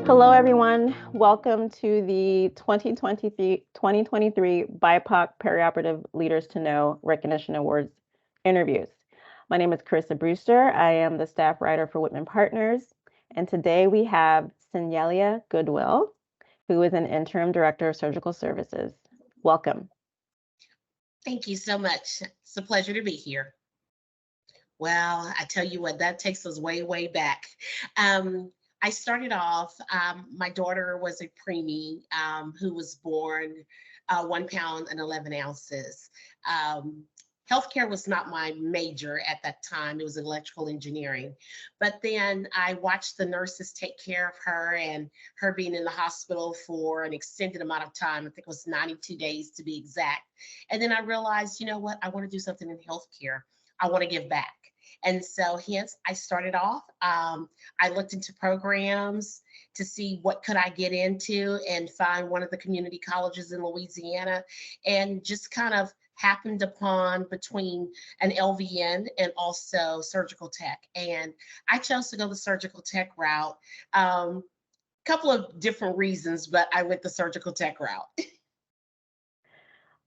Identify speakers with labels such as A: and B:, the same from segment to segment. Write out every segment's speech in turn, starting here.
A: Hello, everyone. Welcome to the 2023 BIPOC Perioperative Leaders to Know Recognition Awards interviews. My name is Carissa Brewster. I am the staff writer for Whitman Partners. And today we have Cenyellia Goodwill, who is an interim director of surgical services. Welcome.
B: Thank you so much. It's a pleasure to be here. Well, I tell you what, that takes us way, way back. I started off, my daughter was a preemie who was born 1 pound and 11 ounces. Healthcare was not my major at that time. It was electrical engineering. But then I watched the nurses take care of her and her being in the hospital for an extended amount of time. I think it was 92 days to be exact. And then I realized, you know what, I want to do something in healthcare. I want to give back. And so hence I started off, I looked into programs to see what could I get into and find one of the community colleges in Louisiana, and just kind of happened upon between an LVN and also surgical tech. And I chose to go the surgical tech route. Couple of different reasons, but I went the surgical tech route.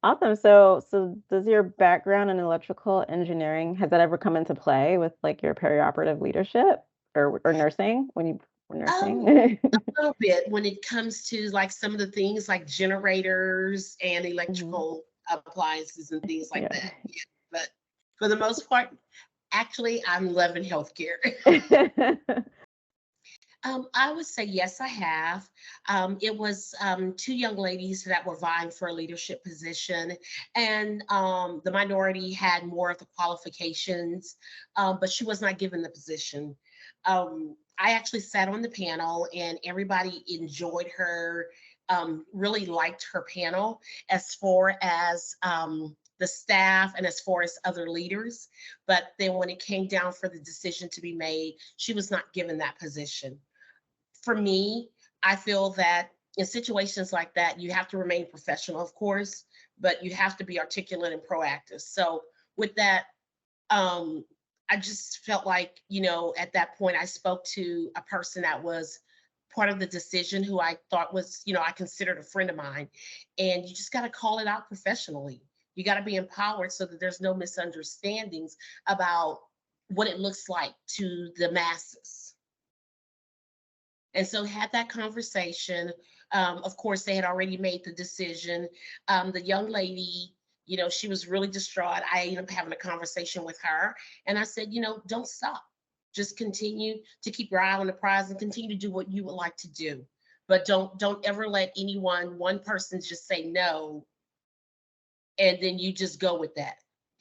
A: Awesome. So does your background in electrical engineering, has that ever come into play with like your perioperative leadership or nursing when you were nursing?
B: A little bit when it comes to like some of the things like generators and electrical appliances and things like that. Yeah. But for the most part, actually, I'm loving healthcare. I would say yes, I have. It was 2 young ladies that were vying for a leadership position, and the minority had more of the qualifications, but she was not given the position. I actually sat on the panel, and everybody enjoyed her, really liked her panel as far as the staff and as far as other leaders. But then when it came down for the decision to be made, she was not given that position. For me, I feel that in situations like that, you have to remain professional, of course, but you have to be articulate and proactive. So with that, I just felt like, you know, at that point, I spoke to a person that was part of the decision who I thought was, you know, I considered a friend of mine. And you just got to call it out professionally. You got to be empowered so that there's no misunderstandings about what it looks like to the masses. And so had that conversation. Of course, they had already made the decision. The young lady, you know, she was really distraught. I ended up having a conversation with her, and I said, you know, don't stop. Just continue to keep your eye on the prize and continue to do what you would like to do. But don't ever let one person just say no, and then you just go with that.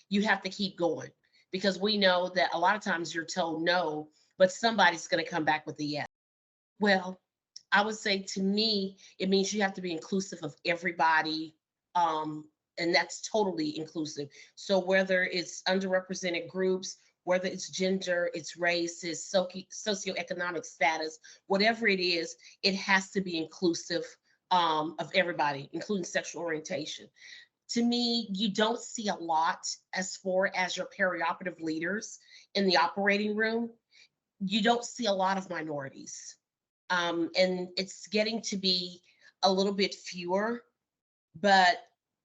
B: You have to keep going, because we know that a lot of times you're told no, but somebody's going to come back with a yes. Well, I would say to me, it means you have to be inclusive of everybody, and that's totally inclusive. So whether it's underrepresented groups, whether it's gender, it's race, it's socioeconomic status, whatever it is, it has to be inclusive of everybody, including sexual orientation. To me, you don't see a lot as far as your perioperative leaders in the operating room. You don't see a lot of minorities. And it's getting to be a little bit fewer, but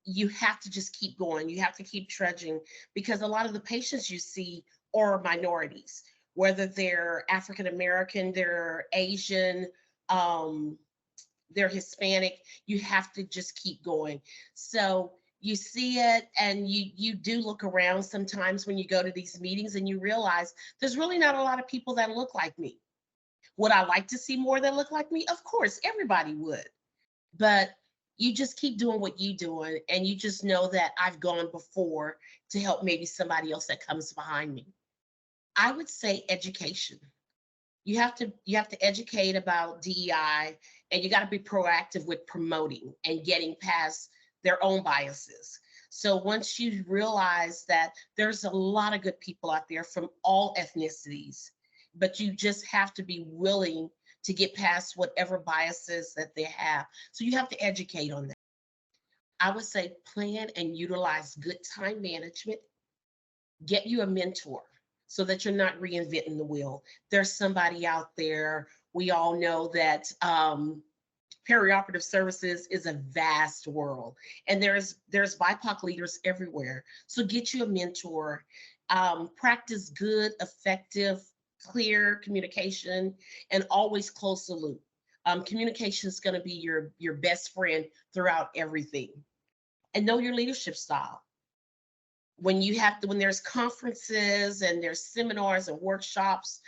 B: you have to just keep going. You have to keep trudging, because a lot of the patients you see are minorities, whether they're African American, they're Asian, they're Hispanic. You have to just keep going. So you see it, and you do look around sometimes when you go to these meetings, and you realize there's really not a lot of people that look like me. Would I like to see more that look like me? Of course, everybody would. But you just keep doing what you're doing, and you just know that I've gone before to help maybe somebody else that comes behind me. I would say education. You have to educate about DEI, and you got to be proactive with promoting and getting past their own biases. So once you realize that there's a lot of good people out there from all ethnicities, but you just have to be willing to get past whatever biases that they have. So you have to educate on that. I would say plan and utilize good time management. Get you a mentor so that you're not reinventing the wheel. There's somebody out there We all know that perioperative services is a vast world, and there's BIPOC leaders everywhere. So get you a mentor, practice good, effective, clear communication, and always close the loop. Communication is going to be your best friend throughout everything. And know your leadership style. When there's conferences and there's seminars and workshops,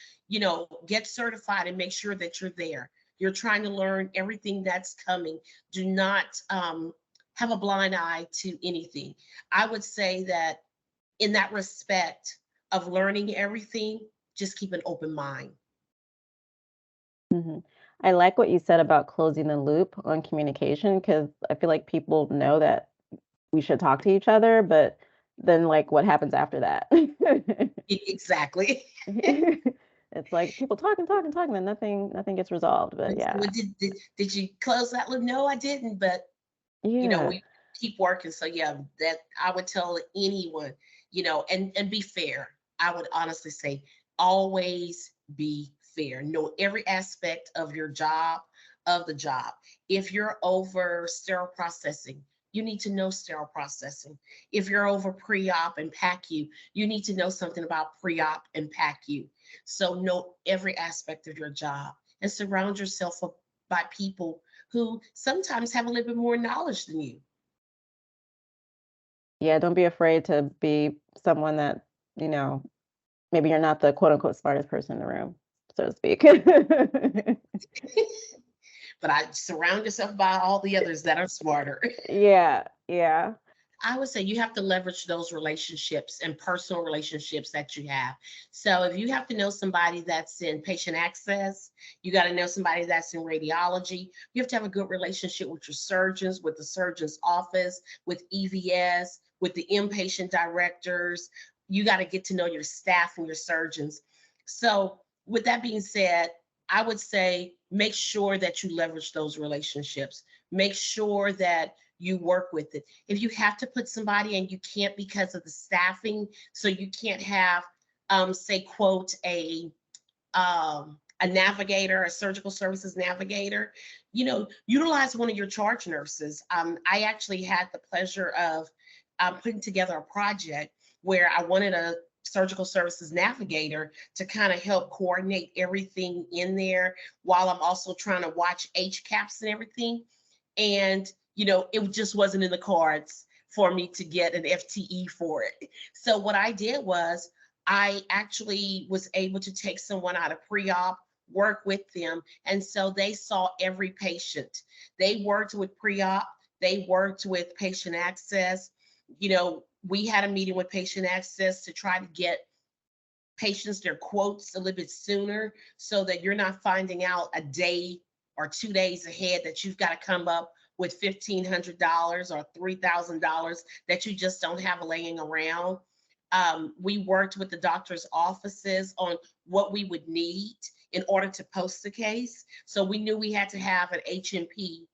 B: get certified and make sure that you're there. You're trying to learn everything that's coming. Do not have a blind eye to anything. I would say that in that respect of learning everything, just keep an open mind.
A: Mhm. I like what you said about closing the loop on communication, because I feel like people know that we should talk to each other, but then, like, what happens after that?
B: Exactly.
A: It's like people talking, talking, talking, and nothing gets resolved. But yeah,
B: Well, did you close that loop? No, I didn't, but
A: yeah,
B: we keep working. So yeah, that I would tell anyone, and be fair. I would honestly say always be fair. Know every aspect of your job, of the job. If you're over sterile processing, you need to know sterile processing. If you're over pre-op and PACU, you need to know something about pre-op and PACU. So know every aspect of your job and surround yourself by people who sometimes have a little bit more knowledge than you.
A: yeah. Don't be afraid to be someone that, you know, maybe you're not the quote unquote smartest person in the room, so to speak.
B: But I surround yourself by all the others that are smarter.
A: Yeah, yeah.
B: I would say you have to leverage those relationships and personal relationships that you have. So if you have to know somebody that's in patient access, you got to know somebody that's in radiology. You have to have a good relationship with your surgeons, with the surgeon's office, with EVS, with the inpatient directors. You got to get to know your staff and your surgeons. So with that being said, I would say make sure that you leverage those relationships. Make sure that you work with it. If you have to put somebody and you can't because of the staffing, so you can't have, say, quote, a navigator, a surgical services navigator, utilize one of your charge nurses. I actually had the pleasure of putting together a project where I wanted a surgical services navigator to kind of help coordinate everything in there while I'm also trying to watch HCAPs and everything. And it just wasn't in the cards for me to get an FTE for it. So what I did was I actually was able to take someone out of pre-op, work with them, and so they saw every patient. They worked with pre-op, they worked with patient access. We had a meeting with patient access to try to get patients their quotes a little bit sooner so that you're not finding out a day or 2 days ahead that you've got to come up with $1,500 or $3,000 that you just don't have laying around. We worked with the doctor's offices on what we would need in order to post the case. So we knew we had to have an HMP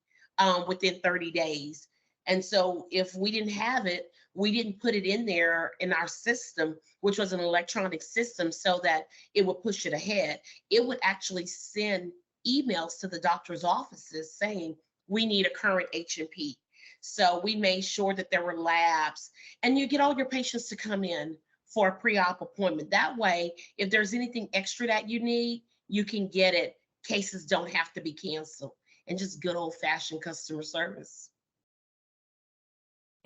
B: within 30 days. And so if we didn't have it, we didn't put it in there in our system, which was an electronic system, so that it would push it ahead. It would actually send emails to the doctor's offices saying, we need a current HMP. So we made sure that there were labs, and you get all your patients to come in for a pre-op appointment. That way, if there's anything extra that you need, you can get it. Cases don't have to be canceled, and just good old fashioned customer service.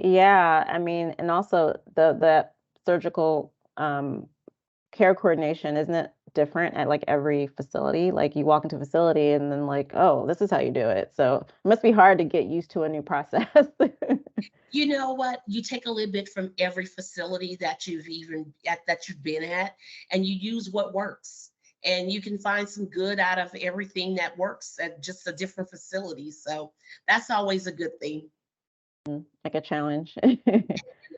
A: Yeah, I mean, and also the surgical care coordination, isn't it different at like every facility? Like you walk into a facility and then like, oh, this is how you do it. So it must be hard to get used to a new process.
B: You know what? You take a little bit from every facility that you've been at, and you use what works. And you can find some good out of everything that works at just a different facility. So that's always a good thing.
A: Like a challenge.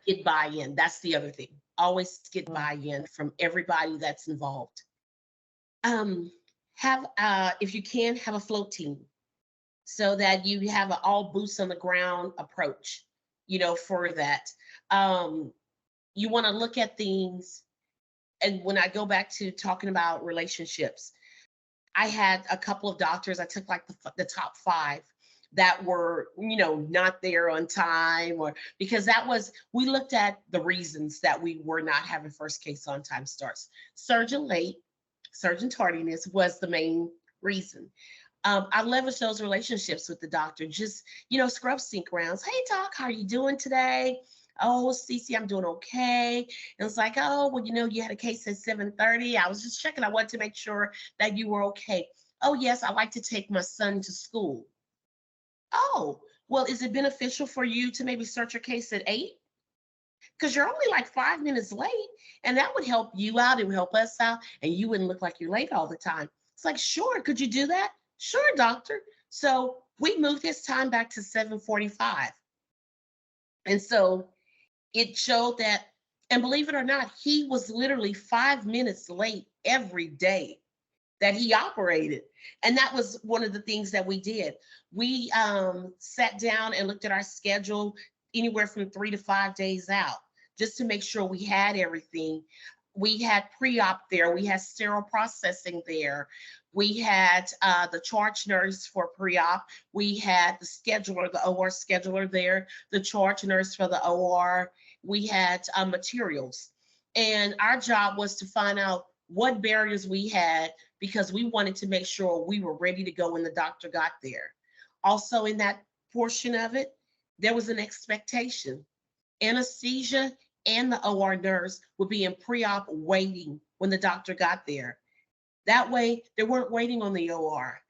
B: Get buy-in. That's the other thing. Always get
A: Mm.
B: buy-in from everybody that's involved. Um, have if you can have a float team so that you have an all boots on the ground approach, for that. Um, you want to look at things, and when I go back to talking about relationships, I had a couple of doctors, I took like the top 5 that were, not there on time, or because we looked at the reasons that we were not having first case on time starts. Surgeon late, surgeon tardiness was the main reason. I leveraged those relationships with the doctor, just, scrub sink rounds. Hey, doc, how are you doing today? Oh, Cece, I'm doing okay. And it's like, oh, well, you had a case at 7:30. I was just checking. I wanted to make sure that you were okay. Oh, yes, I like to take my son to school. Oh, well, is it beneficial for you to maybe start your case at 8? Because you're only like 5 minutes late, and that would help you out. It would help us out, and you wouldn't look like you're late all the time. It's like, sure, could you do that? Sure, doctor. So we moved his time back to 7:45. And so it showed that, and believe it or not, he was literally 5 minutes late every day that he operated. And that was one of the things that we did. We sat down and looked at our schedule anywhere from 3 to 5 days out, just to make sure we had everything. We had pre-op there, we had sterile processing there, we had the charge nurse for pre-op, we had the scheduler, the OR scheduler there, the charge nurse for the OR, we had materials. And our job was to find out what barriers we had, because we wanted to make sure we were ready to go when the doctor got there. Also, in that portion of it, there was an expectation. Anesthesia and the OR nurse would be in pre-op waiting when the doctor got there. That way, they weren't waiting on the OR,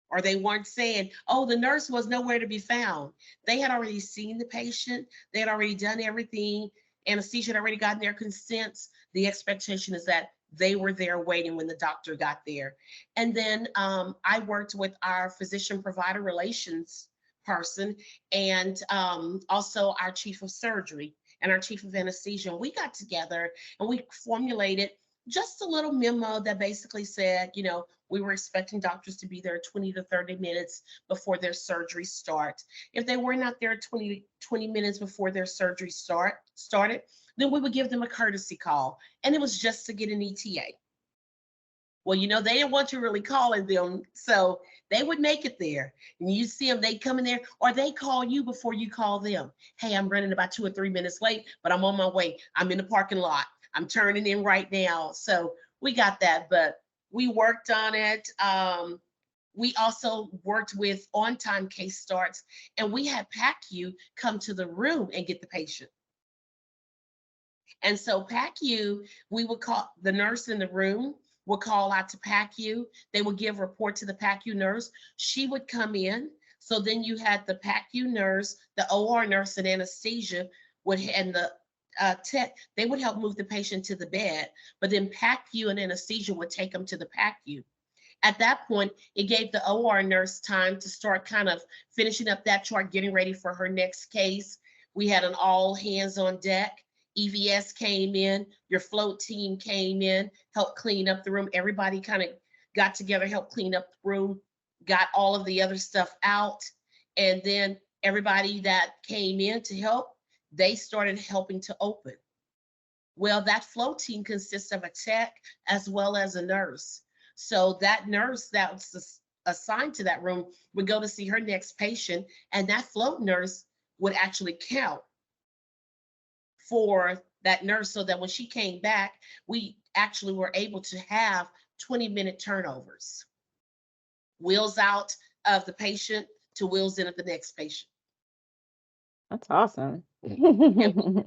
B: or they weren't saying, oh, the nurse was nowhere to be found. They had already seen the patient. They had already done everything. Anesthesia had already gotten their consents. The expectation is that they were there waiting when the doctor got there. And then I worked with our physician provider relations person, and also our chief of surgery and our chief of anesthesia. We got together and we formulated just a little memo that basically said, we were expecting doctors to be there 20 to 30 minutes before their surgery start. If they were not there 20 minutes before their surgery started, then we would give them a courtesy call. And it was just to get an ETA. Well, they didn't want you really calling them, so they would make it there. And you see them, they come in there, or they call you before you call them. Hey, I'm running about 2 or 3 minutes late, but I'm on my way. I'm in the parking lot. I'm turning in right now. So we got that, but we worked on it. We also worked with on-time case starts, and we had PACU come to the room and get the patient. And so PACU, we would call the nurse in the room, would call out to PACU. They would give a report to the PACU nurse. She would come in. So then you had the PACU nurse, the OR nurse and anesthesia and the tech, they would help move the patient to the bed, but then PACU and anesthesia would take them to the PACU. At that point, it gave the OR nurse time to start kind of finishing up that chart, getting ready for her next case. We had an all hands on deck. EVS came in, your float team came in, helped clean up the room. Everybody kind of got together, helped clean up the room, got all of the other stuff out. And then everybody that came in to help, they started helping to open. Well, that float team consists of a tech as well as a nurse. So that nurse that was assigned to that room would go to see her next patient, and that float nurse would actually count for that nurse, so that when she came back, we actually were able to have 20-minute turnovers. Wheels out of the patient to wheels in of the next patient.
A: That's awesome.
B: When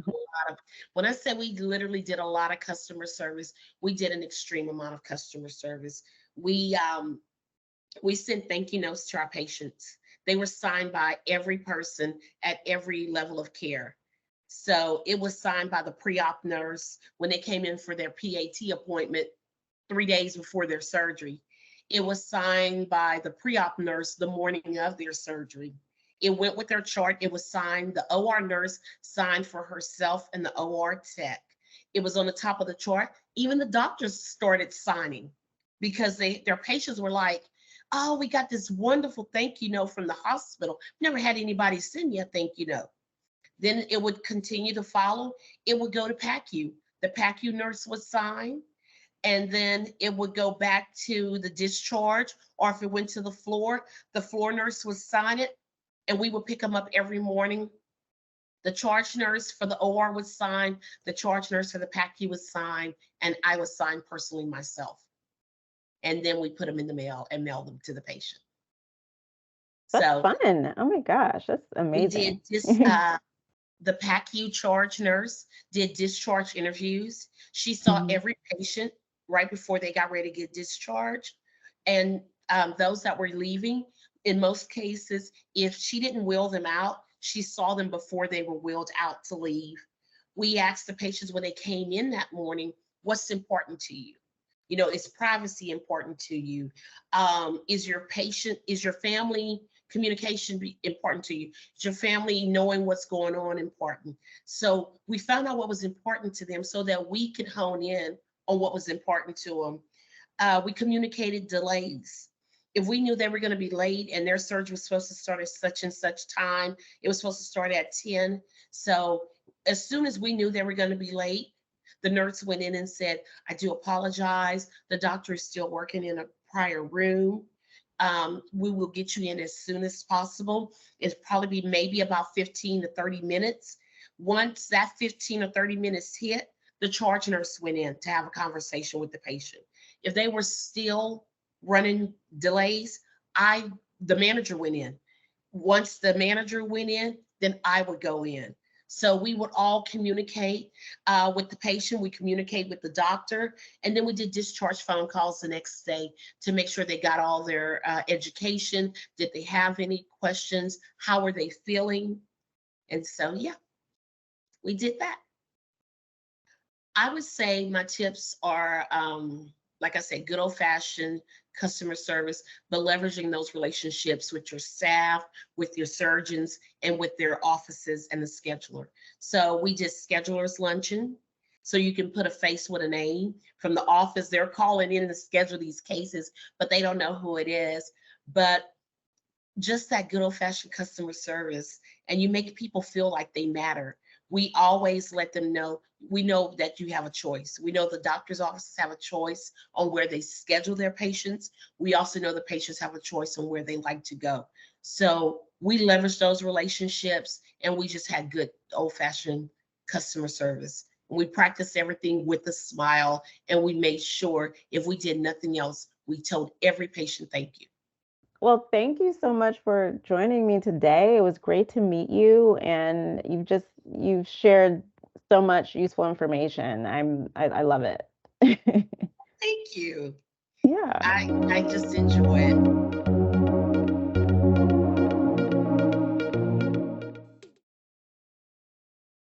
B: I said we literally did a lot of customer service, we did an extreme amount of customer service. We sent thank you notes to our patients. They were signed by every person at every level of care. So it was signed by the pre-op nurse when they came in for their PAT appointment 3 days before their surgery. It was signed by the pre-op nurse the morning of their surgery. It went with their chart. It was signed. The OR nurse signed for herself and the OR tech. It was on the top of the chart. Even the doctors started signing, because their patients were like, oh, we got this wonderful thank you note from the hospital. Never had anybody send you a thank you note. Then it would continue to follow. It would go to PACU. The PACU nurse would sign. and then it would go back to the discharge, or if it went to the floor nurse would sign it, and we would pick them up every morning. The charge nurse for the OR would sign, the charge nurse for the PACU would sign, and I would sign personally myself. And then we put them in the mail and mail them to the patient.
A: That's
B: So
A: fun. Oh my gosh, that's
B: we did
A: amazing.
B: this, the PACU charge nurse did discharge interviews. She saw
A: Mhm.
B: every patient right before they got ready to get discharged. And those that were leaving, in most cases, if she didn't wheel them out, she saw them before they were wheeled out to leave. We asked the patients when they came in that morning, what's important to you? You know, is privacy important to you? Is your family communication important to you? Is your family knowing what's going on important? So we found out what was important to them so that we could hone in on what was important to them. We communicated delays. If we knew they were going to be late and their surgery was supposed to start at such and such time, it was supposed to start at 10. So as soon as we knew they were going to be late, the nurse went in and said, I do apologize. The doctor is still working in a prior room. We will get you in as soon as possible. It'll probably be maybe about 15 to 30 minutes. Once that 15 or 30 minutes hit, the charge nurse went in to have a conversation with the patient. If they were still running delays, the manager went in. Once the manager went in, then I would go in. So we would all communicate with the patient. We communicate with the doctor, and then we did discharge phone calls the next day to make sure they got all their education. Did they have any questions? How were they feeling? And so, yeah, we did that. I would say my tips are, like I said, good old fashioned customer service, but leveraging those relationships with your staff, with your surgeons, and with their offices and the scheduler. So we did schedulers luncheon. So you can put a face with a name. From the office, they're calling in to schedule these cases, but they don't know who it is. But just that good old fashioned customer service, and you make people feel like they matter. We always let them know, we know that you have a choice. We know the doctor's offices have a choice on where they schedule their patients. We also know the patients have a choice on where they like to go. So we leverage those relationships, and we just had good old fashioned customer service. We practiced everything with a smile, and we made sure if we did nothing else, we told every patient thank you.
A: Well, thank you so much for joining me today. It was great to meet you, and you've shared so much useful information. I love it.
B: Thank you.
A: Yeah.
B: I just enjoy it.